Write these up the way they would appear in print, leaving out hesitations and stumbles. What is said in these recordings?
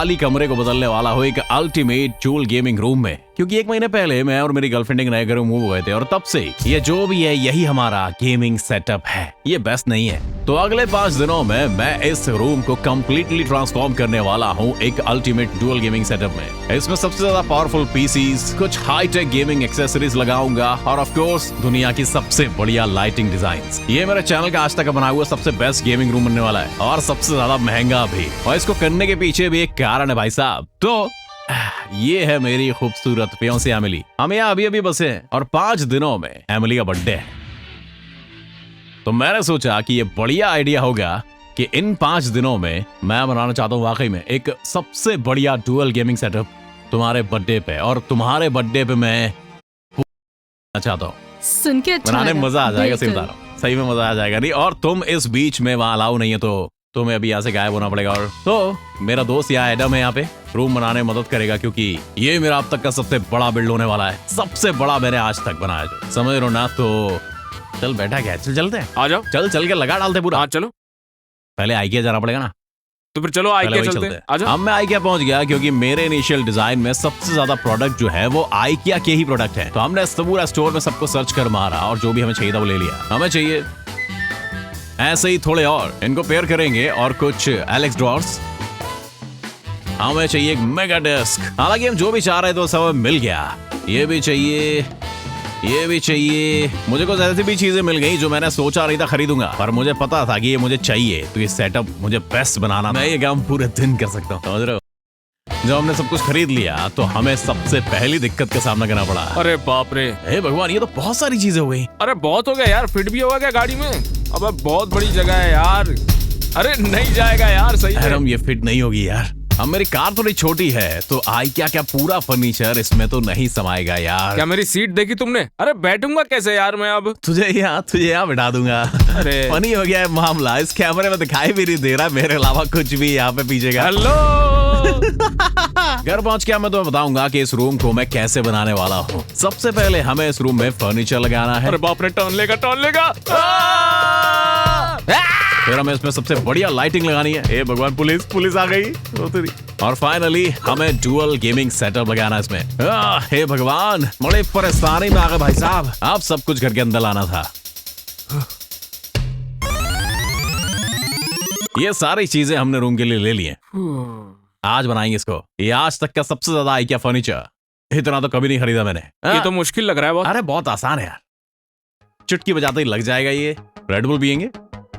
खाली कमरे को बदलने वाला हूँ एक अल्टीमेट ड्यूल गेमिंग रूम में, क्योंकि 1 महीने पहले मैं और मेरी गर्लफ्रेंड एक नए घर में मूव हुए थे और तब से ये जो भी है यही हमारा गेमिंग सेटअप है। ये बेस्ट नहीं है, तो अगले 5 दिनों में मैं इस रूम को कम्प्लीटली ट्रांसफॉर्म करने वाला हूँ एक अल्टीमेट ड्यूल गेमिंग सेटअप में। इसमें सबसे ज्यादा पावरफुल पीसीज, कुछ हाईटेक गेमिंग एक्सेसरीज लगाऊंगा और ऑफ कोर्स दुनिया की सबसे बढ़िया लाइटिंग डिजाइन्स। ये मेरे चैनल का आज तक बना हुआ सबसे बेस्ट गेमिंग रूम बनने वाला है और सबसे ज्यादा महंगा भी, और इसको करने के पीछे भी एक कारण है भाई साहब। तो ये है मेरी खूबसूरत फियांसे एमिली। हम यहाँ अभी बसे हैं और 5 दिनों में एमिली का बर्थडे है, तो मैंने सोचा कि ये बढ़िया आइडिया होगा कि इन 5 दिनों में मैं बनाना चाहता हूँ वाकई में एक सबसे बढ़िया डुअल गेमिंग सेटअप तुम्हारे बर्थडे पे, और तुम्हारे बर्थडे पे मैं चाहता हूँ। सुन के अच्छा बनाने में लगा। मजा आ जाएगा, सही बिल्कुल। बता रहा हूँ, सही में मजा आ जाएगा। नहीं, और तुम इस बीच में वहां अलाउ नहीं है तो तुम्हें अभी यहाँ से गायब होना पड़ेगा। और तो मेरा दोस्त यहाँ एडम है, यहाँ पे रूम बनाने में मदद करेगा, क्योंकि ये मेरा अब तक का सबसे बड़ा बिल्ड होने वाला है, सबसे बड़ा मैंने आज तक बनाया, जो समझ रहे हो ना। तो चल बैठा क्या, चल चलते हैं, आ जाओ। चल के लगा डालते पूरा। हाँ चलो, पहले आइकिया जाना पड़ेगा ना, तो फिर चलो आई पहले क्या वही चलते चलते हैं। आ हैं। जाओ। अब मैं आइकिया पहुंच गया, क्योंकि मेरे इनिशियल डिजाइन में सबसे ज्यादा प्रोडक्ट जो है वो आइकिया के ही प्रोडक्ट है। तो हमने पूरा स्टोर में सबको सर्च कर मारा और जो भी हमें चाहिए था वो ले लिया। हमें चाहिए ऐसे ही थोड़े और, इनको पेयर करेंगे, और कुछ एलेक्स ड्रॉर्स। हमें चाहिए एक मेगा डेस्क। हालांकि हम जो भी चाह रहे थे वो सब मिल गया। ये भी चाहिए, ये भी चाहिए। मुझे कुछ ऐसी भी चीजें मिल गई जो मैंने सोचा नहीं था खरीदूंगा, पर मुझे पता था कि ये मुझे चाहिए, तो ये सेटअप मुझे बेस्ट बनाना था। मैं ये काम पूरे दिन कर सकता हूँ, समझ रहे हो। जब हमने सब कुछ खरीद लिया तो हमें सबसे पहली दिक्कत का सामना करना पड़ा। अरे बाप रे, हे भगवान, ये तो बहुत सारी चीजें हो गई। अरे बहुत हो गया यार। फिट भी होगा क्या गाड़ी में? अबे बहुत बड़ी जगह है यार। अरे नहीं जाएगा यार, सही है। हम ये फिट नहीं होगी यार। अब मेरी कार थोड़ी छोटी है, तो आइकिया क्या पूरा फर्नीचर इसमें तो नहीं समाएगा यार। क्या मेरी सीट देखी तुमने? अरे बैठूंगा कैसे यार मैं अब? तुझे यहाँ बिठा दूंगा। अरे फनी हो गया है मामला, इस कैमरे में दिखाई भी नहीं दे रहा मेरे अलावा कुछ भी यहाँ पे पीछे का। हेलो। घर पहुंच के मैं तुम्हें बताऊंगा कि इस रूम को मैं कैसे बनाने वाला हूँ। सबसे पहले हमें इस रूम में फर्नीचर लगाना है। अरे बाप रे, टर्न लेगा। फिर हमें इसमें सबसे बढ़िया लाइटिंग लगानी है। हे भगवान, पुलिस आ गई। और फाइनली हमें डुअल गेमिंग सेटअप लगाना है इसमें। हे भगवान, बड़े परेशानी में आ गए भाई साहब। अब सब कुछ घर के अंदर लाना था। ये सारी चीजें हमने रूम के लिए ले ली हैं। आज बनाएंगे इसको। ये आज तक का सबसे ज्यादा आइकिया फर्नीचर। इतना तो कभी नहीं खरीदा मैंने। ये तो मुश्किल लग रहा है बहुत। अरे बहुत आसान है यार, चुटकी बजाते ही लग जाएगा। ये रेड बुल पियेंगे,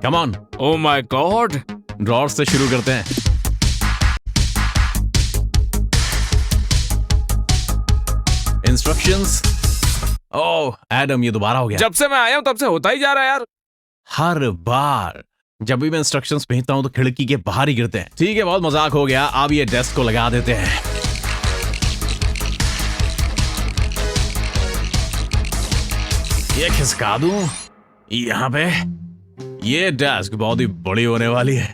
come on. Oh my God. Drawer से शुरू करते हैं। इंस्ट्रक्शंस। ओह एडम, ये दोबारा हो गया। जब से मैं आया हूँ तब से होता ही जा रहा है यार। हर बार जब भी मैं इंस्ट्रक्शंस भेजता हूं तो खिड़की के बाहर ही गिरते हैं। ठीक है, बहुत मजाक हो गया। अब ये डेस्क को लगा देते हैं। ये खिसका दूं यहाँ पे। ये डेस्क बहुत ही बड़ी होने वाली है।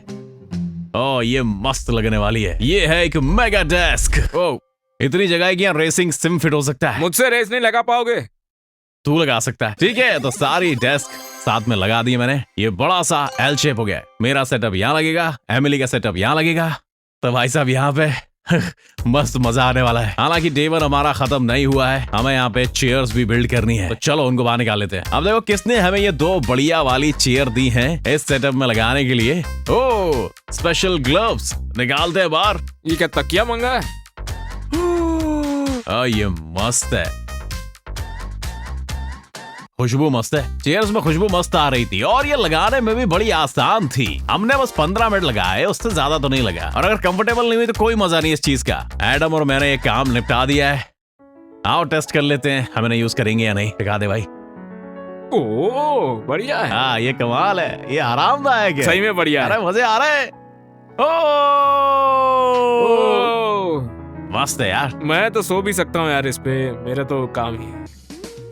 ओह, ये मस्त लगने वाली है। ये है एक मेगा डेस्क। ओह, इतनी जगह है कि यहाँ रेसिंग सिम फिट हो सकता है। मुझसे रेस नहीं लगा पाओगे। तू लगा सकता है। ठीक है, तो सारी डेस्क साथ में लगा दी मैंने। ये बड़ा सा एल शेप हो गया। मेरा सेटअप यहाँ लगेगा, एमिली का सेटअप यहाँ लगेगा, तो भाई साहब यहाँ पे मस्त मजा आने वाला है। हालांकि डे 1 हमारा खत्म नहीं हुआ है, हमें यहाँ पे चेयर्स भी बिल्ड करनी है, तो चलो उनको बाहर निकाल लेते हैं। अब देखो किसने हमें ये 2 बढ़िया वाली चेयर दी हैं इस सेटअप में लगाने के लिए। ओह, स्पेशल ग्लव्स निकालते हैं बाहर। ये क्या तकिया मंगा है? ये मस्त है, खुशबू मस्त है। चेयर्स में खुशबू मस्त आ रही थी और ये लगाने में भी बड़ी आसान थी। हमने बस 15 मिनट लगाए, उससे ज्यादा तो नहीं लगा। और अगर कंफर्टेबल नहीं हुई तो कोई मजा नहीं इस चीज का। एडम और मैंने ये काम निपटा दिया है। आओ टेस्ट कर लेते हैं, हमें यूज करेंगे या नहीं। दिखा दे भाई। ओह बढ़िया है। हाँ, ये कमाल है, ये आरामदायक है। सही में बढ़िया है। अरे मजे आ रहे हैं। ओह मस्त है यार। मैं तो सो भी सकता हूँ यार इस पे, मेरा तो काम ही है।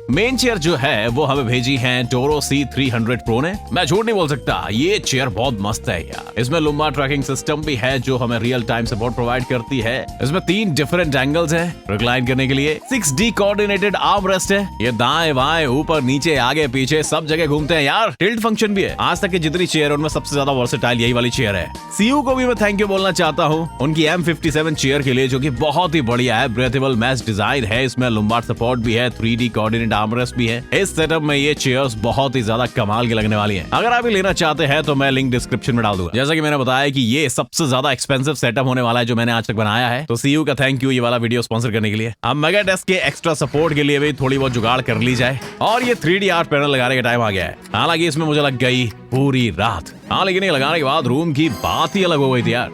मेन चेयर जो है वो हमें भेजी है डोरो C300 प्रो ने। मैं झूठ नहीं बोल सकता, ये चेयर बहुत मस्त है यार। इसमें लुम्बा ट्रैकिंग सिस्टम भी है जो हमें रियल टाइम सपोर्ट प्रोवाइड करती है। इसमें 3 डिफरेंट एंगल्स हैं रिक्लाइन करने के लिए। 6D कोऑर्डिनेटेड आर्म रेस्ट है। ये दाएं बाएं ऊपर नीचे आगे पीछे सब जगह घूमते हैं यार। टिल्ट फंक्शन भी है। आज तक की जितनी चेयर उनमें सबसे ज्यादा वर्सेटाइल यही वाली चेयर है। सीयू को भी मैं थैंक यू बोलना चाहता हूँ उनकी M57 चेयर के लिए, जो कि बहुत ही बढ़िया है। ब्रेथेबल मैच डिजाइन है, इसमें लुम्बार सपोर्ट भी है, 3D कोऑर्डिनेट आर्मरेस्ट भी है। इस सेटअप में ये चेयर्स बहुत ही ज्यादा कमाल की लगने वाली हैं। अगर आप ये लेना चाहते हैं तो मैं लिंक डिस्क्रिप्शन में डाल दूंगा। जैसा कि मैंने बताया कि ये सबसे ज्यादा एक्सपेंसिव सेटअप होने वाला है जो मैंने आज तक बनाया है। तो सीयू का थैंक यू ये वाला वीडियो स्पॉन्सर करने के लिए। अब मेगा डेस्क के एक्स्ट्रा सपोर्ट के लिए भी थोड़ी बहुत जुगाड़ कर ली जाए और ये 3D आर्ट पैनल लगाने का टाइम आ गया है। हालांकि इसमें मुझे लग गई पूरी रात। हाँ, लेकिन ये लगाने के बाद रूम की बात ही अलग हो गई थी यार,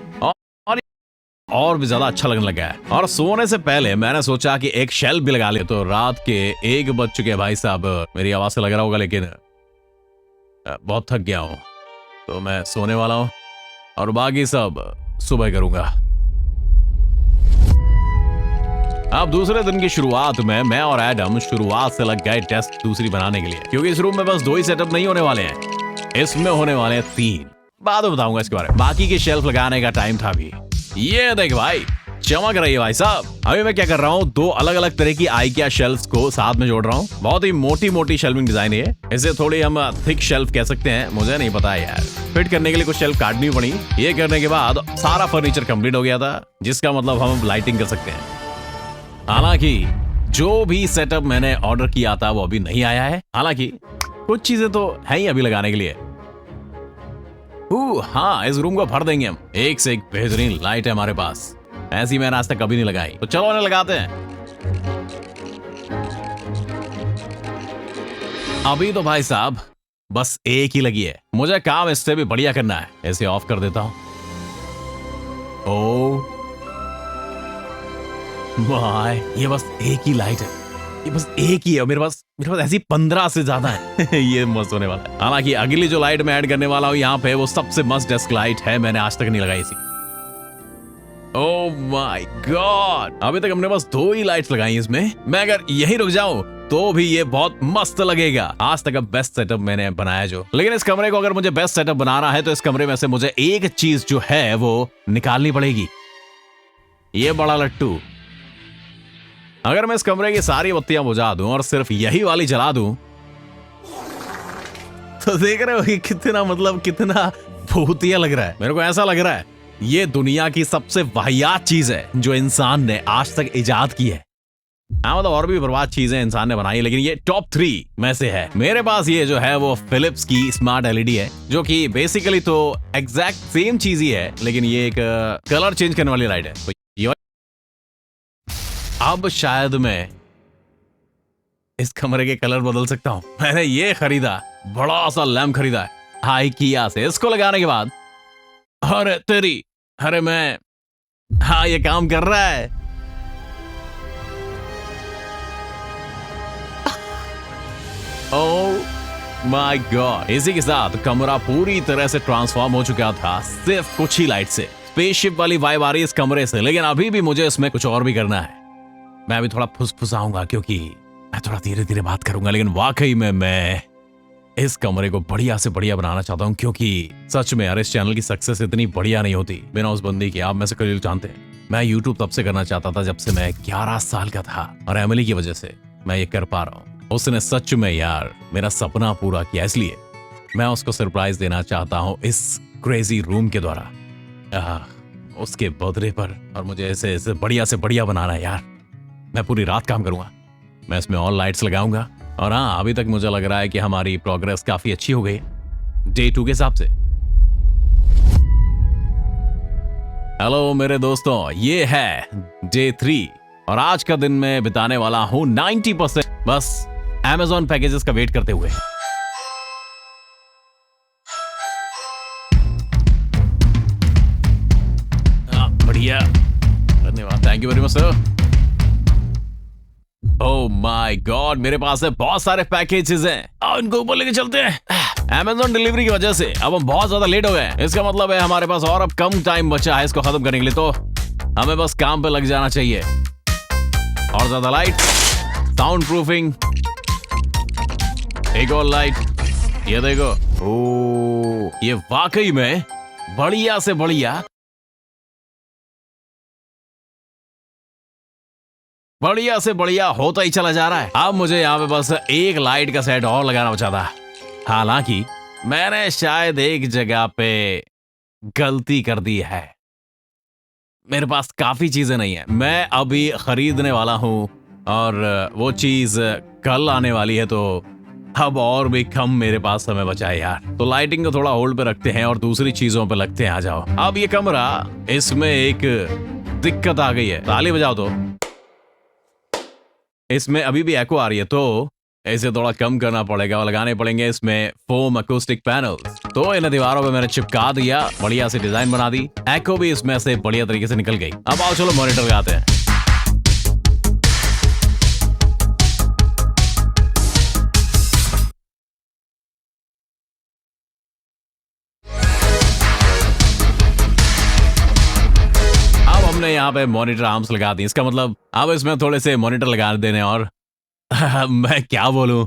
और भी ज्यादा अच्छा लगने लगा है। और सोने से पहले मैंने सोचा कि एक शेल्फ भी लगा ले। तो रात के 1 बज चुके हैं भाई साहब। मेरी आवाज से लग रहा होगा, लेकिन बहुत थक गया हूँ तो मैं सोने वाला हूँ और बाकी सब सुबह करूंगा। अब दूसरे दिन की शुरुआत में मैं और एडम शुरुआत से लग गए डेस्क दूसरी बनाने के लिए, क्योंकि इस रूम में बस 2 ही सेटअप नहीं होने वाले हैं, इसमें होने वाले हैं 3। बाद में बताऊंगा इसके बारे में। बाकी की शेल्फ लगाने का टाइम था भी। ये देख भाई, चमक रही है भाई साहब। अभी मैं क्या कर रहा हूँ, 2 अलग अलग तरह की आइकिया शेल्फ्स को साथ में जोड़ रहा हूँ। बहुत ही मोटी मोटी शेल्विंग डिजाइन है। इसे थोड़ी हम थिक शेल्फ कह सकते हैं, मुझे नहीं पता यार। फिट करने के लिए कुछ शेल्फ काटनी पड़ी। ये करने के बाद सारा फर्नीचर कंप्लीट हो गया था, जिसका मतलब हम लाइटिंग कर सकते हैं। हालांकि जो भी सेटअप मैंने ऑर्डर किया था वो अभी नहीं आया है। हालांकि कुछ चीजें तो है ही अभी लगाने के लिए। हाँ, इस रूम को भर देंगे हम। एक से एक बेहतरीन लाइट है हमारे पास, ऐसी मैंने आज तक कभी नहीं लगाई। तो चलो उन्हें लगाते हैं। अभी तो भाई साहब बस एक ही लगी है, मुझे काम इससे भी बढ़िया करना है। इसे ऑफ कर देता हूं। ओह माय, ये बस एक ही लाइट है, ये बस एक ही है। मेरे पास ऐसी 15 से ज्यादा है। ये मस्त होने वाला है। हालांकि अगली जो लाइट मैं ऐड करने वाला हूँ यहाँ पे, वो सबसे मस्त डेस्क लाइट है, मैंने आज तक नहीं लगाई थी। ओह माय गॉड, अभी तक हमने बस 2 ही लाइट्स लगाई इसमें। मैं अगर यही रुक जाऊं तो भी ये बहुत मस्त लगेगा। आज तक अब बेस्ट सेटअप मैंने बनाया जो। लेकिन इस कमरे को अगर मुझे बेस्ट सेटअप बनाना है तो इस कमरे में से मुझे एक चीज जो है वो निकालनी पड़ेगी, ये बड़ा लट्टू। अगर मैं इस कमरे की सारी बत्तियां बुझा दूं और सिर्फ यही वाली जला दूं, तो देख रहे हो कि कितना भूतिया लग रहा है। मेरे को ऐसा लग रहा है ये दुनिया की सबसे वाहियात चीज है जो इंसान ने आज तक इजाद की है। हाँ, मतलब और भी बर्बाद चीजें इंसान ने बनाई, लेकिन ये टॉप 3 में से है। मेरे पास ये जो है वो फिलिप्स की स्मार्ट LED है, जो कि बेसिकली तो एग्जैक्ट सेम चीज ही है, लेकिन ये एक कलर चेंज करने वाली लाइट है। तो ये अब शायद मैं इस कमरे के कलर बदल सकता हूं। मैंने ये खरीदा, बड़ा सा लैम्प खरीदा है आइकिया से। इसको लगाने के बाद अरे तेरी, अरे मैं, हाँ ये काम कर रहा है। ओह माय गॉड, इसी के साथ कमरा पूरी तरह से ट्रांसफॉर्म हो चुका था सिर्फ कुछ ही लाइट से। स्पेसशिप वाली वाइब आ रही है इस कमरे से, लेकिन अभी भी मुझे इसमें कुछ और भी करना है। मैं अभी थोड़ा फुसफुसाऊंगा क्योंकि मैं थोड़ा धीरे धीरे बात करूंगा, लेकिन वाकई में मैं इस कमरे को बढ़िया से बढ़िया बनाना चाहता हूं, क्योंकि सच में यार इस चैनल की सक्सेस इतनी बढ़िया नहीं होती बिना उस बंदी के। आप में से कई लोग जानते हैं मैं YouTube तब से करना चाहता था जब से मैं 11 साल का था, और एमिली की वजह से मैं ये कर पा रहा हूँ। उसने सच में यार मेरा सपना पूरा किया, इसलिए मैं उसको सरप्राइज देना चाहता हूँ इस क्रेजी रूम के द्वारा, उसके बर्थडे पर। और मुझे ऐसे बढ़िया से बढ़िया बनाना है यार। मैं पूरी रात काम करूंगा, मैं इसमें ऑल लाइट्स लगाऊंगा। और हाँ, अभी तक मुझे लग रहा है कि हमारी प्रोग्रेस काफी अच्छी हो गई डे 2 के हिसाब से। हेलो मेरे दोस्तों, ये है डे 3 और आज का दिन मैं बिताने वाला हूं 90% बस Amazon पैकेजेस का वेट करते हुए। बढ़िया, धन्यवाद, thank you very much sir. Oh my God, मेरे पास है बहुत सारे पैकेजेस हैं, उनको ऊपर लेके चलते हैं। Amazon डिलीवरी की वजह से अब हम बहुत ज्यादा लेट हो गए। इसका मतलब है हमारे पास और अब कम टाइम बचा है इसको खत्म करने के लिए, तो हमें बस काम पे लग जाना चाहिए। और ज्यादा लाइट, साउंड प्रूफिंग, एक और लाइट, ये देखो। ओ, ये वाकई में बढ़िया से बढ़िया होता ही चला जा रहा है। अब मुझे यहाँ पे बस एक लाइट का सेट और लगाना बचा था। हालांकि मैंने शायद एक जगह पे गलती कर दी है। मेरे पास काफी चीजें नहीं है, मैं अभी खरीदने वाला हूँ और वो चीज कल आने वाली है, तो अब और भी कम मेरे पास समय बचा है यार। तो लाइटिंग को थोड़ा होल्ड पे रखते हैं और दूसरी चीजों पे लगते हैं। आ जाओ। अब ये कमरा, इसमें एक दिक्कत आ गई है। ताली बजाओ। तो इसमें अभी भी एको आ रही है, तो इसे थोड़ा कम करना पड़ेगा और लगाने पड़ेंगे इसमें फोम अकूस्टिक पैनल्स। तो इन दीवारों पे मैंने चिपका दिया, बढ़िया से डिजाइन बना दी। एको भी इसमें से बढ़िया तरीके से निकल गई। अब आओ चलो मॉनिटर लगाते हैं। अब हमने यहाँ पे मॉनिटर आर्म्स लगा दी। इसका मतलब अब इसमें थोड़े से मॉनिटर लगा देने। और मैं क्या बोलूं,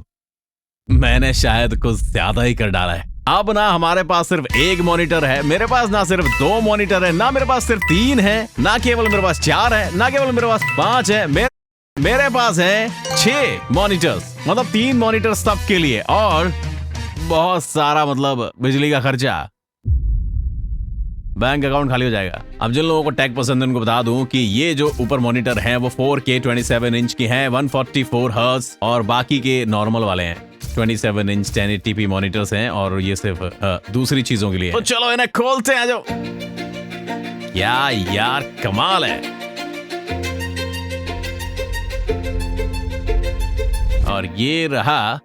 मैंने शायद कुछ ज्यादा ही कर डाला है। अब ना हमारे पास सिर्फ एक मॉनिटर है, मेरे पास ना सिर्फ 2 मॉनिटर है, ना मेरे पास सिर्फ 3 है, ना केवल मेरे पास 4 है, ना केवल मेरे पास 5 है, मेरे पास है 6 मॉनिटर्स। मतलब 3 मॉनिटर सबके लिए और बहुत सारा मतलब बिजली का खर्चा। बैंक अकाउंट खाली हो जाएगा। अब जिन लोगों को टेक पसंद है उनको बता दूं कि ये जो ऊपर मॉनिटर हैं वो 4K 27 इंच की हैं, 144 हर्ट्ज, और बाकी के नॉर्मल वाले हैं 27 इंच 1080p मॉनिटर्स हैं, और ये सिर्फ दूसरी चीजों के लिए। तो चलो इन्हें खोलते हैं। आ जाओ। क्या यार कमाल है। और ये रहा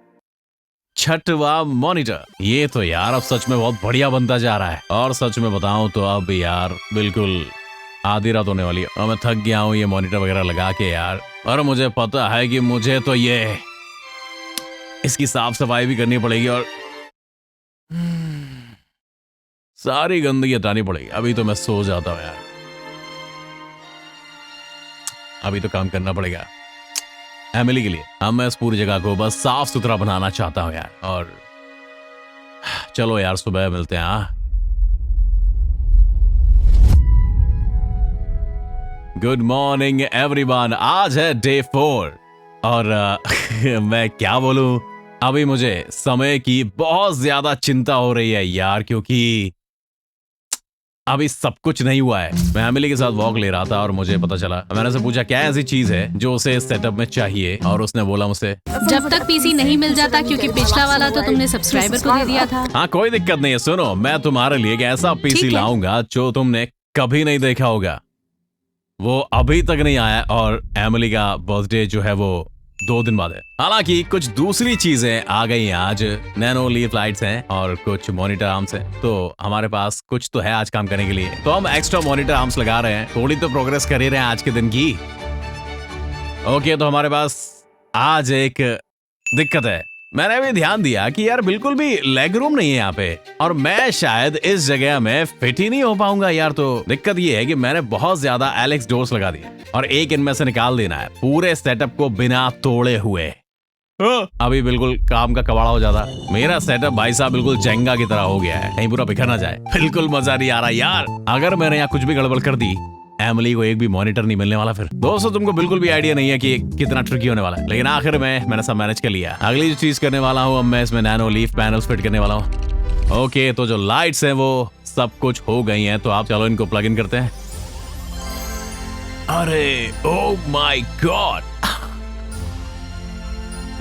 6वां मॉनिटर। ये तो यार अब सच में बहुत बढ़िया बनता जा रहा है। और सच में बताऊं तो अब यार बिल्कुल आधी रात होने वाली है और मैं थक गया हूं ये मॉनिटर वगैरह लगा के यार। और मुझे पता है कि मुझे तो ये इसकी साफ सफाई भी करनी पड़ेगी और सारी गंदगी हटानी पड़ेगी। अभी तो मैं सो जाता हूं यार, अभी तो काम करना पड़ेगा एमिली के लिए। अब मैं इस पूरी जगह को बस साफ सुथरा बनाना चाहता हूं यार। और चलो यार सुबह मिलते हैं। हाँ, गुड मॉर्निंग एवरीवन। आज है डे 4 और मैं क्या बोलूं, अभी मुझे समय की बहुत ज्यादा चिंता हो रही है यार, क्योंकि अभी सब कुछ नहीं हुआ है। मैं एमिली के साथ वॉक ले रहा था और मुझे पता चला, मैंने उसे पूछा क्या ऐसी चीज है जो उसे सेटअप में चाहिए, और उसने बोला मुझसे जब तक पीसी नहीं मिल जाता, क्योंकि पिछला वाला तो तुमने सब्सक्राइबर को दे दिया था। हाँ कोई दिक्कत नहीं है, सुनो मैं तुम्हारे लिए एक ऐसा पीसी लाऊंगा जो तुमने कभी नहीं देखा होगा। वो अभी तक नहीं आया और एमिली का बर्थडे जो है वो 2 दिन बाद है। हालांकि कुछ दूसरी चीजें आ गई हैं आज। नैनो लीफ लाइट्स हैं और कुछ मॉनिटर आर्म्स हैं, तो हमारे पास कुछ तो है आज काम करने के लिए। तो हम एक्स्ट्रा मॉनिटर आर्म्स लगा रहे हैं, थोड़ी तो प्रोग्रेस कर ही रहे हैं आज के दिन की। ओके, तो हमारे पास आज एक दिक्कत है। मैंने भी ध्यान दिया कि यार बिल्कुल भी लेग रूम नहीं है यहाँ पे, और मैं शायद इस जगह में फिट ही नहीं हो पाऊंगा यार। तो दिक्कत ये है कि मैंने बहुत ज्यादा एलेक्स डोर्स लगा दिए और एक इनमें से निकाल देना है पूरे सेटअप को बिना तोड़े हुए। अभी बिल्कुल काम का कबाड़ा हो जाता। मेरा सेटअप भाई साहब बिल्कुल जेंगा की तरह हो गया है, कहीं पूरा बिखर ना जाए। बिल्कुल मजा नहीं आ रहा यार। अगर मैंने यहाँ कुछ भी गड़बड़ कर दी, एमिली को एक भी मॉनिटर नहीं मिलने वाला। फिर दोस्तों तुमको बिल्कुल भी आइडिया नहीं है कि कितना ट्रिकी होने वाला है, लेकिन आखिर में मैंने सब मैनेज कर लिया। अगली जो चीज करने वाला हूँ, अब मैं इसमें नैनो लीफ पैनल्स फिट करने वाला हूँ। ओके, तो जो लाइट्स हैं वो सब कुछ हो गई हैं, तो आप चलो इनको प्लग इन करते हैं। अरे ओह माय गॉड,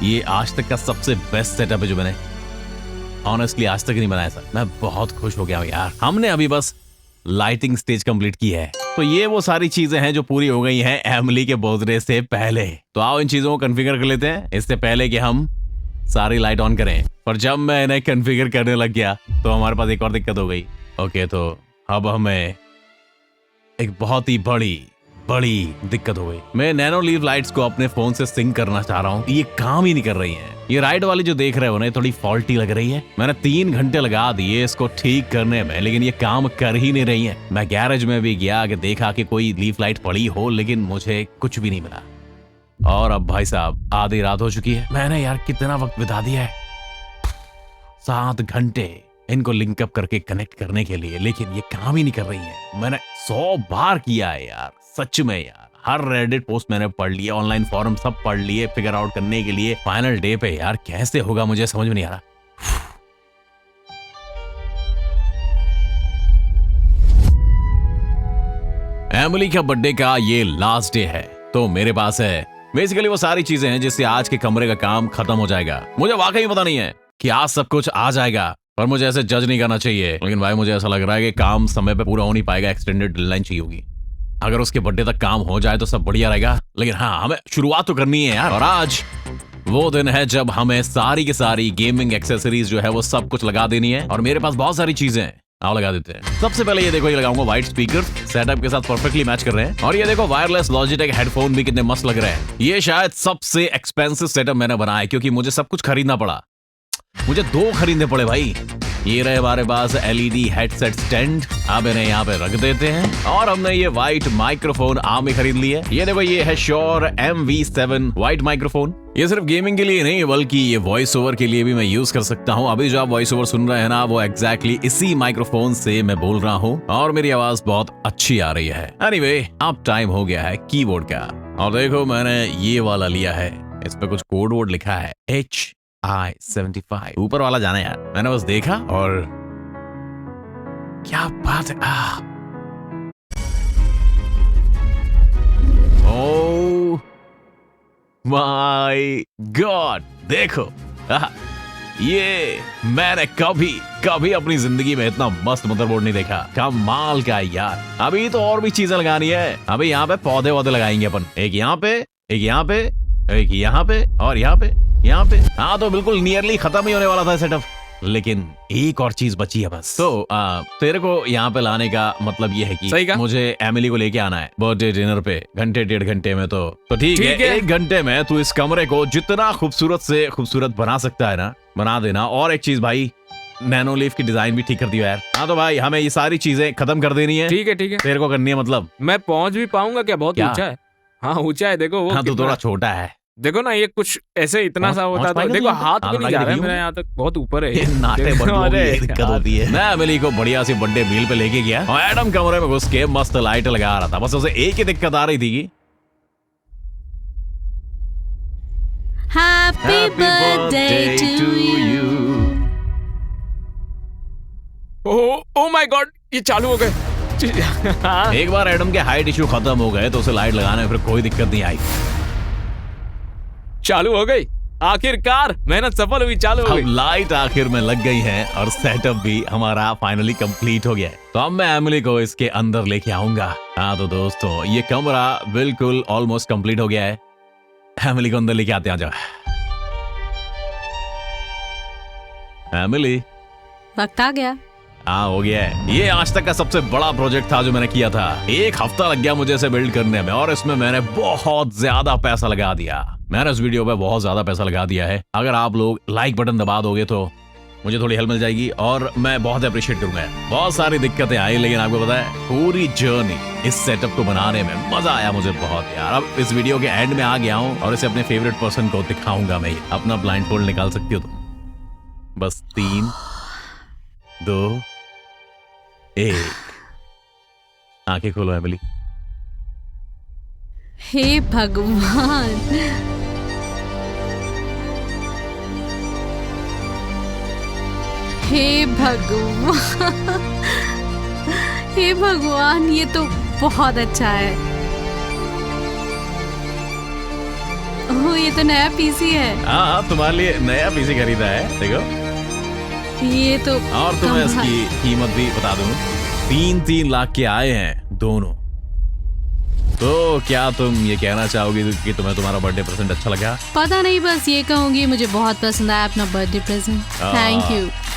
ये आज तक का सबसे बेस्ट सेटअप है जो मैंने ऑनेस्टली आज तक नहीं बनाया था। मैं बहुत खुश हो गया हूँ यार। हमने अभी बस लाइटिंग स्टेज कंप्लीट की है, तो ये वो सारी चीजें हैं जो पूरी हो गई हैं एमिली के बर्थडे से पहले। तो आओ इन चीजों को कॉन्फ़िगर कर लेते हैं इससे पहले कि हम सारी लाइट ऑन करें। पर जब मैं इन्हें कॉन्फ़िगर करने लग गया तो हमारे पास एक और दिक्कत हो गई। ओके, तो अब हमें एक बहुत ही बड़ी दिक्कत हो गई। मैं नैनो लीफ लाइट्स को अपने फोन से सिंक करना चाह रहा हूँ, ये काम ही नहीं कर रही हैं। ये राइट वाली जो देख रहे हो ना, थोड़ी फॉल्टी लग रही है। मैंने 3 घंटे लगा दिए इसको ठीक करने में, लेकिन ये काम कर ही नहीं रही है। मैं गैरेज में भी गया कि देखा कि कोई लीफ लाइट पड़ी हो, लेकिन मुझे कुछ भी नहीं मिला। और अब भाई साहब आधी रात हो चुकी है। मैंने यार कितना वक्त बिता दिया है। 7 घंटे इनको लिंकअप करके कनेक्ट करने के लिए, लेकिन ये काम ही नहीं कर रही है। मैंने 100 बार किया है यार, सच में यार। हर रेडिट पोस्ट मैंने पढ़ लिया, ऑनलाइन फॉरम सब पढ़ लिए फिगर आउट करने के लिए। फाइनल डे पे यार कैसे होगा मुझे समझ में नहीं आ रहा। एमिली का बर्थडे का ये लास्ट डे है, तो मेरे पास है बेसिकली वो सारी चीजें हैं जिससे आज के कमरे का काम खत्म हो जाएगा। मुझे वाकई पता नहीं है कि आज सब कुछ आ जाएगा, पर मुझे ऐसे जज नहीं करना चाहिए। लेकिन भाई मुझे ऐसा लग रहा है कि काम समय पे पूरा हो नहीं पाएगा, एक्सटेंडेड डेडलाइन चाहिए होगी। अगर उसके बर्थडे तक काम हो जाए तो सब बढ़िया रहेगा, लेकिन हाँ हमें शुरुआत तो करनी है यार। और आज वो दिन है जब हमें सारी की सारी गेमिंग एक्सेसरीज जो है वो सब कुछ लगा देनी है, और मेरे पास बहुत सारी चीजें हैं, आओ लगा देते हैं। सबसे पहले ये देखो, ये लगाऊंगा व्हाइट स्पीकर, सेटअप के साथ परफेक्टली मैच कर रहे हैं। और ये देखो वायरलेस लॉजिटेक हेडफोन भी कितने मस्त लग रहे हैं। ये शायद सबसे एक्सपेंसिव सेटअप मैंने बनाया है, क्योंकि मुझे सब कुछ खरीदना पड़ा। मुझे 2 खरीदने पड़े भाई। ये रहे हमारे पास एलईडी हेडसेट स्टैंड, अब इन्हें यहाँ पे रख देते हैं। और हमने ये व्हाइट माइक्रोफोन आर्म में खरीद ली है। ये देखो, ये है श्योर MV7 व्हाइट माइक्रोफोन। ये सिर्फ गेमिंग के लिए नहीं बल्कि ये वॉइस ओवर के लिए भी मैं यूज कर सकता हूँ। अभी जो आप वॉइस ओवर सुन रहे हैं ना, वो एग्जैक्टली इसी माइक्रोफोन से मैं बोल रहा हूँ, और मेरी आवाज बहुत अच्छी आ रही है। एनीवे, अब टाइम हो गया है कीबोर्ड का। और देखो मैंने ये वाला लिया है, इस पे कुछ कोड वर्ड लिखा है HI75। ऊपर वाला जाना यार, मैंने बस देखा और क्या बात है। ओह माय गॉड, देखो ये मैंने कभी अपनी जिंदगी में इतना मस्त मदरबोर्ड नहीं देखा। कमाल का यार। अभी तो और भी चीजें लगानी है। अभी यहाँ पे पौधे वौधे लगाएंगे अपन, एक यहाँ पे, एक यहाँ पे, एक यहाँ पे, और यहाँ पे, यहाँ पे। हाँ तो बिल्कुल नियरली खत्म ही होने वाला था सेटअप, लेकिन एक और चीज बची है बस। तो तेरे को यहाँ पे लाने का मतलब ये है कि मुझे एमिली को लेके आना है बर्थडे डिनर पे, घंटे 1.5 घंटे में। तो ठीक है, 1 घंटे में तू इस कमरे को जितना खूबसूरत से खूबसूरत बना सकता है ना, बना देना। और एक चीज भाई, नैनो लीफ की डिजाइन भी ठीक कर दिया यार। हाँ तो भाई हमें ये सारी चीजें खत्म कर देनी है। ठीक है तेरे को करनी है। मतलब मैं पहुंच भी पाऊंगा क्या? बहुत ऊंचा है। हाँ ऊंचा है, देखो वो। हाँ तो थोड़ा छोटा है। देखो ना, ये कुछ ऐसे इतना सा होता था। देखो हाथ भी नहीं जा रहा है मेरा यहाँ तक, बहुत ऊपर है। दिक्कत होती है। मैं एमिली को बढ़िया सी बर्थडे मील पे लेके गया और एडम कमरे में घुस के मस्त लाइट लगा रहा था। बस उसे एक ही दिक्कत आ रही थी कि happy birthday to you. Oh my god, ये चालू हो गए। एक बार एडम के हाइट इशू खत्म हो गए तो उसे लाइट लगाने में फिर कोई दिक्कत नहीं आई। चालू हो गई, आखिरकार मेहनत सफल हुई, चालू हो गई। अब लाइट आखिर में लग गई है और सेटअप भी हमारा फाइनली कंप्लीट हो गया है। तो अब मैं एमिली को इसके अंदर लेके आऊंगा। हाँ तो दोस्तों, ये कमरा बिल्कुल ऑलमोस्ट कंप्लीट हो गया है। एमिली को अंदर लेके आते हैं, आ जाओ। एमिली, वक्त आ गया। हाँ हो गया है। ये आज तक का सबसे बड़ा प्रोजेक्ट था जो मैंने किया था। 1 हफ्ता लग गया मुझे इसे बिल्ड करने में, और इसमें मैंने बहुत ज्यादा पैसा लगा दिया। मैंने इस वीडियो पे बहुत ज्यादा पैसा लगा दिया है। अगर आप लोग लाइक बटन दबा दोगे तो मुझे थोड़ी हेल्प मिल जाएगी और मैं बहुत अप्रिशिएट करूंगा। बहुत सारी दिक्कतें आई, लेकिन आपको पता है पूरी जर्नी इस सेटअप को बनाने में मजा आया मुझे बहुत यार। अब इस वीडियो के एंड में आ गया हूँ और इसे अपने फेवरेट पर्सन को दिखाऊंगा मैं। अपना ब्लाइंड फोल्ड निकाल सकती हो तुम? बस 3, 2, 1। आंखें खोलो एमिली। हे भगवान, हे भगवान, हे भगवान, ये तो बहुत अच्छा है। ओह, ये तो नया पीसी है। हाँ तुम्हारे लिए नया पीसी खरीदा है, देखो। ये तो और तुम्हें इसकी कीमत भी बता दूं, 3-3 लाख के आए हैं दोनों। तो क्या तुम ये कहना चाहोगी कि तुम्हें तुम्हारा बर्थडे प्रेजेंट अच्छा लगा? पता नहीं, बस ये कहूंगी मुझे बहुत पसंद आया अपना birthday present.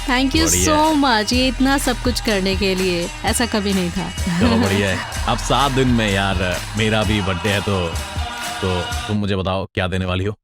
Thank you so much, ये इतना सब कुछ करने के लिए। ऐसा कभी नहीं था। चलो बढ़िया है। अब 7 दिन में यार मेरा भी बर्थडे है, तो तुम मुझे बताओ क्या देने वाली हो?